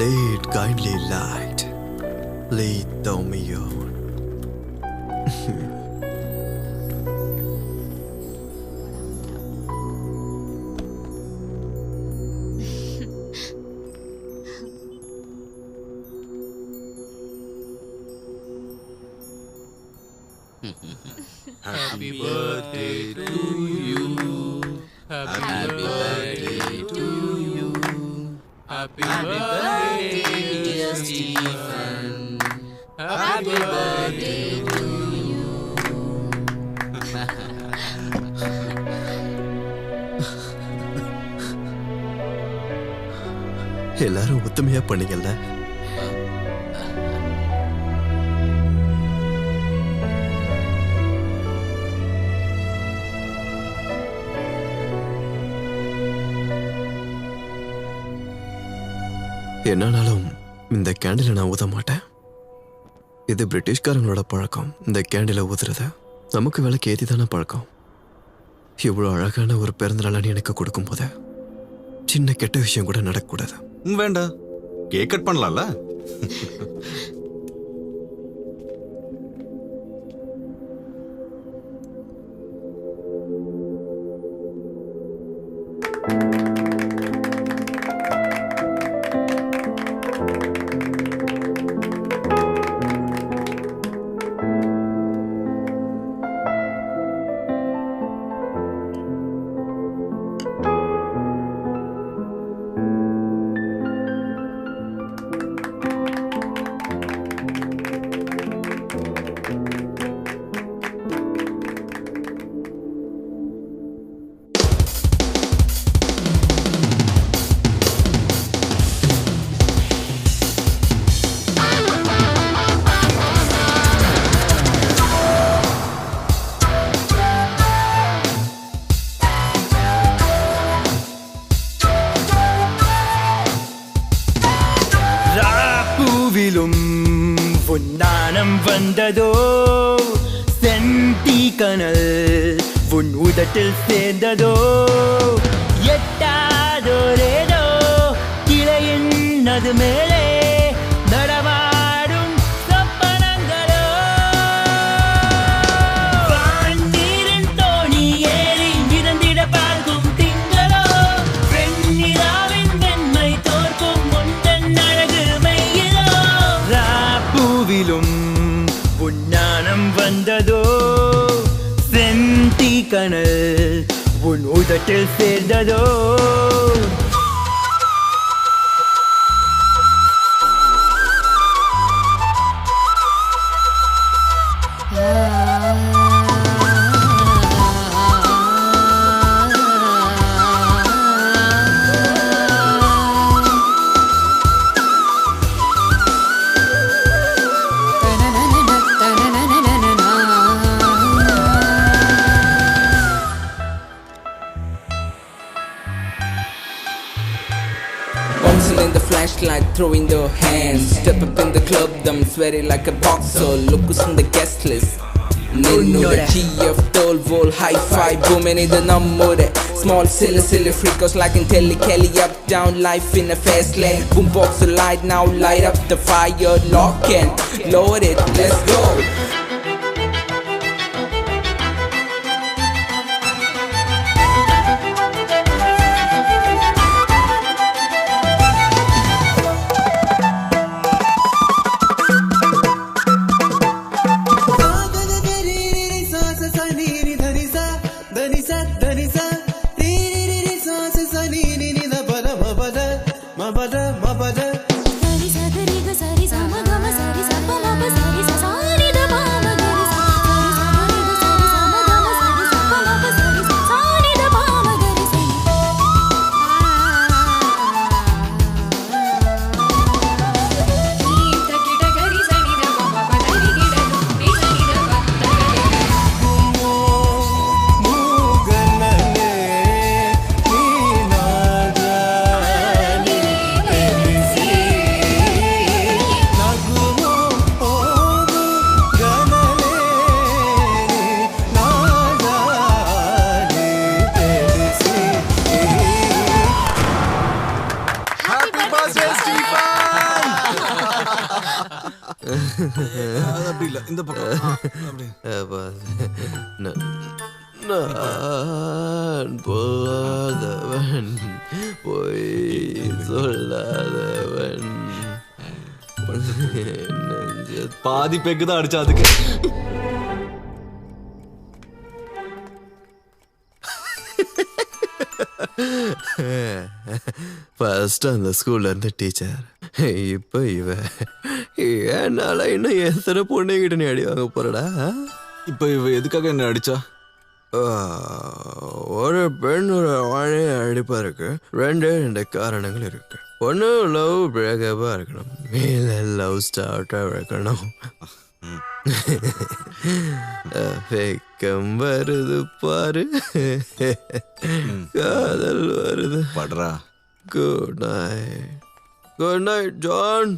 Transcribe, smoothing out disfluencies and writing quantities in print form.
Lead kindly light, lead thou me on. Happy birthday to you. Happy birthday to you. Happy birthday, dear Stephen. Happy birthday to you. எல்லாரும் ஒத்துமையா பண்ணீங்கல்ல? என்னாலும் இந்த கேண்டிலை நான் ஊத மாட்டேன். இது பிரிட்டிஷ்காரங்களோட பழக்கம். இந்த கேண்டிலை ஊதுறத நமக்கு விலைக்கு ஏற்றி தானே பழக்கம். இவ்வளோ அழகான ஒரு பிறந்தநாளை நீ எனக்கு கொடுக்கும் போது சின்ன கெட்ட விஷயம் கூட நடக்கக்கூடாது. வேண்டாம், கேக் கட் பண்ணலாம்ல. பொன்னானம் வந்ததோ, செந்தி கனல் உன் உதட்டில் சேர்ந்ததோ, எட்டாதோரேதோ கிளையின் அது மேலே நடமாடும் சொப்பனங்களோ, வான்நீரின் தோணி ஏறி மிதந்திட பார்க்கும் திங்களோ, வெண்ணிலாவின் வெண்மை தோற்கும் முந்தன் அழகு மையிலோ, ராப்பூவிலும் பொன்னானம் வந்ததோ, செந்தி கனல் உன் உதட்டில் சேர்ந்ததோ. Bouncing in the flashlight, throwing their hands. Step up in the club, them sweating like a boxer. Look who's on the guest list. Ninnode GF, tall wall, hi-fi, booming in the number. Small, silly freakers like in Telly Kelly. Up, down, life in a fast lane. Boombox a light, now light up the fire. Lock and load it, let's go. Happy birthday, Stephen! அது அப்படி இல்ல இந்த பக்கம் அப்படி நான் போகாதவன் பொய் சொல்லாதவன் பாதி bag தான் அடிச்சா அதுக்கு. ஃபர்ஸ்ட் அந்த ஸ்கூல்ல இருந்த டீச்சர், இப்ப இவ. என்னால இன்னும் எத்தனை பொண்ணுகிட்ட நீ அடி வாங்க போறடா? இப்ப இவ எதுக்காக என்ன அடிச்சா? ஒரு பெண் ஒரு ஆணை அடிப்பா இருக்கு. ரெண்டு காரணங்கள் இருக்கு. ஒன்று லவ் பிரேக்கப்பாக இருக்கணும், மேலே லவ் ஸ்டார்ட்டாக இருக்கணும். வெக்கம் வருது பாரு, காதல் வருது. படுறா. Good night, good night John.